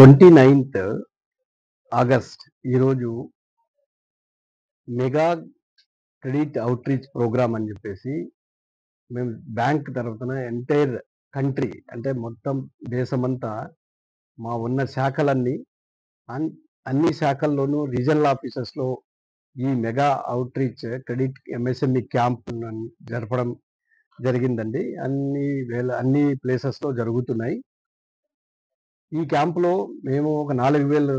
29th August ఈరోజు mega credit outreach programme అని చెప్పేసి మేము బ్యాంక్ తరఫున ఎంటైర్ కంట్రీ అంటే మొత్తం దేశమంతా మా ఉన్న శాఖలన్నీ అన్ని శాఖల్లోనూ రీజనల్ ఆఫీసెస్లో ఈ mega outreach credit MSME camp జరపడం జరిగిందండి. అన్ని ప్లేసెస్లో జరుగుతున్నాయి. ఈ క్యాంపులో మేము ఒక 4,000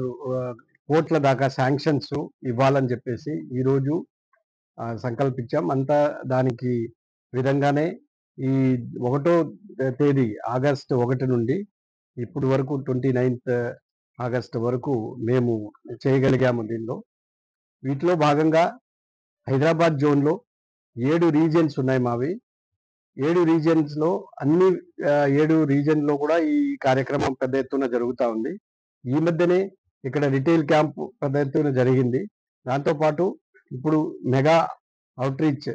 కోట్ల దాకా శాంక్షన్స్ ఇవ్వాలని చెప్పేసి ఈరోజు సంకల్పించాం. అంతా దానికి విధంగానే ఈ 1వ తేదీ ఆగస్టు 1 నుండి ఇప్పుడు వరకు 29th ఆగస్టు వరకు మేము చేయగలిగాము. వీటిలో భాగంగా హైదరాబాద్ జోన్లో 7 రీజియన్స్ ఉన్నాయి మావి. 7 రీజియన్స్లో అన్ని 7 రీజియన్లో కూడా ఈ కార్యక్రమం పెద్ద ఎత్తున జరుగుతూ ఉంది. ఈ మధ్యనే ఇక్కడ రిటైల్ క్యాంప్ పెద్ద ఎత్తున జరిగింది. దాంతోపాటు ఇప్పుడు మెగా అవుట్రీచ్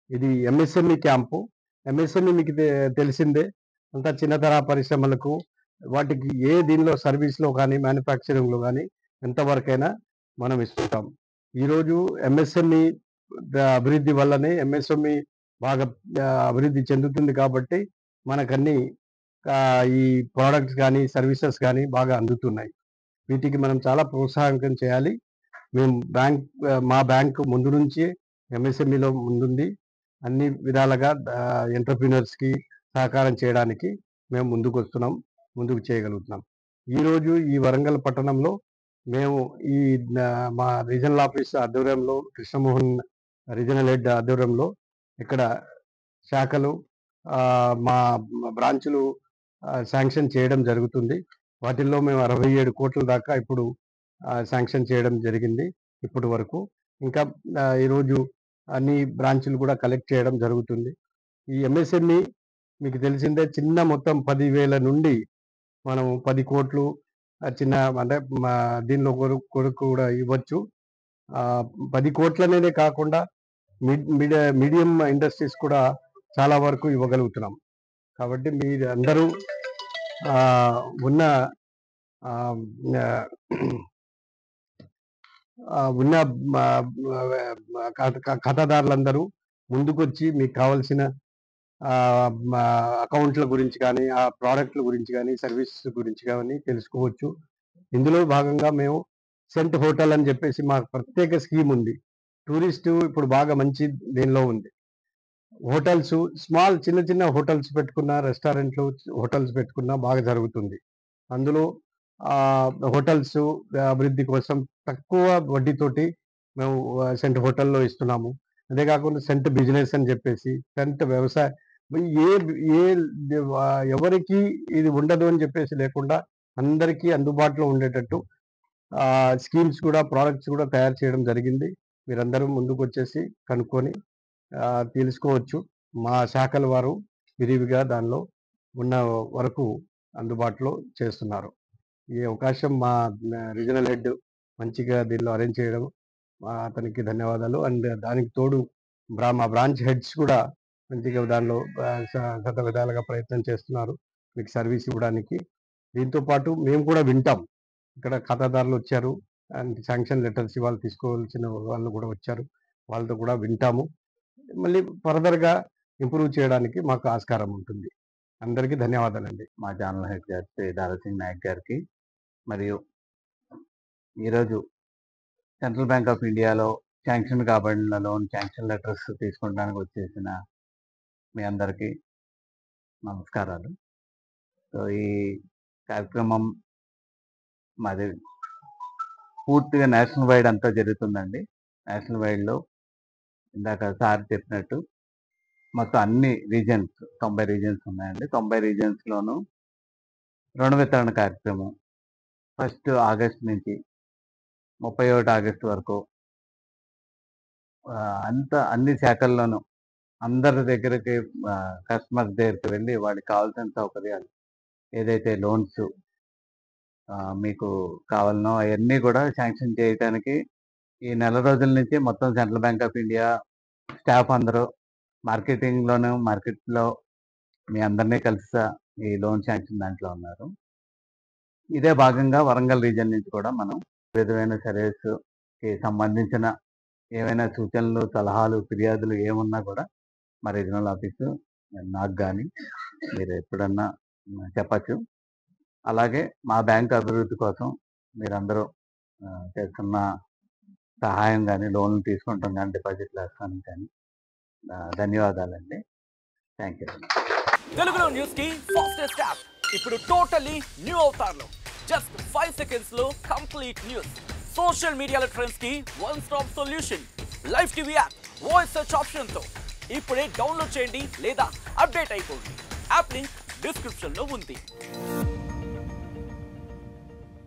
ఇది ఎంఎస్ఎంఈ క్యాంపు. ఎంఎస్ఎంఈ మీకు తెలిసిందే, అంతా చిన్న తరహా పరిశ్రమలకు వాటికి దీనిలో సర్వీస్లో కానీ మ్యానుఫ్యాక్చరింగ్లో కానీ ఎంతవరకైనా మనం ఇస్తుంటాం. ఈరోజు ఎంఎస్ఎంఈ అభివృద్ధి వల్లనే ఎంఎస్ఎంఈ బాగా అభివృద్ధి చెందుతుంది కాబట్టి మనకన్నీ ఈ ప్రోడక్ట్స్ కానీ సర్వీసెస్ కానీ బాగా అందుతున్నాయి. వీటికి మనం చాలా ప్రోత్సాహకం చేయాలి. మేము మా బ్యాంకు ముందు నుంచి ఎంఎస్ఎంఈలో ముందుంది. అన్ని విధాలుగా ఎంటర్‌ప్రెన్యూర్స్‌కి సహకారం చేయడానికి మేము ముందుకు చేయగలుగుతున్నాం. ఈరోజు ఈ వరంగల్ పట్టణంలో మేము మా రీజనల్ ఆఫీస్ ఆధ్వర్యంలో కృష్ణమోహన్ రీజనల్ హెడ్ ఆధ్వర్యంలో ఇక్కడ శాఖలు మా బ్రాంచులు శాంక్షన్ చేయడం జరుగుతుంది. వాటిల్లో మేము 67 కోట్ల దాకా ఇప్పుడు శాంక్షన్ చేయడం జరిగింది ఇప్పటి వరకు. ఇంకా ఈరోజు అన్ని బ్రాంచులు కూడా కలెక్ట్ చేయడం జరుగుతుంది. ఈ ఎంఎస్ఎంఈ మీకు తెలిసిందే, చిన్న మొత్తం 10,000 నుండి మనం 10 కోట్లు చిన్న అంటే దీనిలో కొరకు కూడా ఇవ్వచ్చు. 10 కోట్లనే కాకుండా మీడియం ఇండస్ట్రీస్ కూడా చాలా వరకు ఇవ్వగలుగుతున్నాం. కాబట్టి మీరు అందరూ ఉన్న ఖాతాదారులందరూ ముందుకొచ్చి మీకు కావాల్సిన అకౌంట్ల గురించి కానీ, ఆ ప్రోడక్ట్ల గురించి కానీ, సర్వీసెస్ గురించి కానీ తెలుసుకోవచ్చు. ఇందులో భాగంగా మేము సెంట్ హోటల్ అని చెప్పేసి మాకు ప్రత్యేక స్కీమ్ ఉంది. టూరిస్టు ఇప్పుడు బాగా మంచి దీనిలో ఉంది. హోటల్స్ చిన్న చిన్న హోటల్స్ పెట్టుకున్నా, రెస్టారెంట్లు హోటల్స్ పెట్టుకున్నా బాగా జరుగుతుంది. అందులో హోటల్స్ అభివృద్ధి కోసం తక్కువ వడ్డీతోటి మేము సెంట్ హోటల్లో ఇస్తున్నాము. అంతేకాకుండా సెంట్ బిజినెస్ అని చెప్పేసి, సెంట్ వ్యవసాయ ఎవరికి ఇది ఉండదు అని చెప్పేసి లేకుండా అందరికీ అందుబాటులో ఉండేటట్టు స్కీమ్స్ కూడా, ప్రోడక్ట్స్ కూడా తయారు చేయడం జరిగింది. మీరందరూ ముందుకు వచ్చేసి కనుక్కొని తెలుసుకోవచ్చు. మా శాఖల వారు విరివిగా దానిలో ఉన్న వరకు అందుబాటులో చేస్తున్నారు. ఈ అవకాశం మా రీజనల్ హెడ్ మంచిగా దీనిలో అరేంజ్ చేయడం, అతనికి ధన్యవాదాలు. అండ్ దానికి తోడు మా బ్రాంచ్ హెడ్స్ కూడా మంచిగా దానిలో శత విధాలుగా ప్రయత్నం చేస్తున్నారు మీకు సర్వీస్ ఇవ్వడానికి. దీంతో పాటు మేము కూడా వింటాం. ఇక్కడ ఖాతాదారులు వచ్చారు అండ్ శాంక్షన్ లెటర్స్ ఇవాళ తీసుకోవాల్సిన వాళ్ళు కూడా వచ్చారు. వాళ్ళతో కూడా వింటాము. మళ్ళీ ఫర్దర్గా ఇంప్రూవ్ చేయడానికి మాకు ఆస్కారం ఉంటుంది. అందరికీ ధన్యవాదాలండి. మా ఛానల్ హెడ్ గారు శ్రీ దారాసింగ్ నాయక్ గారికి, మరియు ఈరోజు సెంట్రల్ బ్యాంక్ ఆఫ్ ఇండియాలో శాంక్షన్ కాబడిన లోన్ శాంక్షన్ లెటర్స్ తీసుకోవడానికి వచ్చేసిన మీ అందరికీ నమస్కారాలు. సో ఈ కార్యక్రమం మాది పూర్తిగా నేషనల్ వైడ్ అంతా జరుగుతుందండి. నేషనల్ వైడ్లో ఇందాక సార్ చెప్పినట్టు మొత్తం అన్ని రీజియన్స్ 90 రీజియన్స్ ఉన్నాయండి. 90 రీజియన్స్లోనూ రుణ వితరణ కార్యక్రమం 1 ఆగస్ట్ నుంచి 31 ఆగస్టు వరకు అన్ని శాఖల్లోనూ అందరి దగ్గరికి కస్టమర్స్ దగ్గరికి వెళ్ళి వాడికి కావాల్సిన సౌకర్యాలు ఏదైతే లోన్స్ మీకు కావాలనో అవన్నీ కూడా శాంక్షన్ చేయడానికి ఈ నెల రోజుల నుంచి మొత్తం central bank of India staff అందరూ మార్కెట్లో మీ అందరినీ కలిసి ఈ లోన్ శాంక్షన్ దాంట్లో ఉన్నారు. ఇదే భాగంగా వరంగల్ రీజియన్ నుంచి కూడా మనం విధమైన సర్వీస్కి సంబంధించిన ఏవైనా సూచనలు, సలహాలు, ఫిర్యాదులు ఏమున్నా కూడా మా రీజనల్ ఆఫీసు నాకు కానీ మీరు ఎప్పుడన్నా చెప్పచ్చు. అలాగే మా బ్యాంక్ అభివృద్ధి కోసం మీరందరూ చేస్తున్న సహాయం కానీ, లోన్లు తీసుకుంటాం కానీ, డిపాజిట్లు వేస్తాను కానీ ధన్యవాదాలండి. Thank you. తెలుగులో న్యూస్ కి ఫాస్టెస్ట్ యాప్ ఇప్పుడు టోటలీ న్యూ అవతార్లో జస్ట్ 5 seconds లో కంప్లీట్ న్యూస్. సోషల్ మీడియాలో ట్రెండ్స్ కి one stop solution. Live TV app voice search option తో ఇప్పుడే డౌన్లోడ్ చేయండి లేదా అప్డేట్ అయిపోండి. యాప్ లింక్ డిస్క్రిప్షన్ లో ఉంది.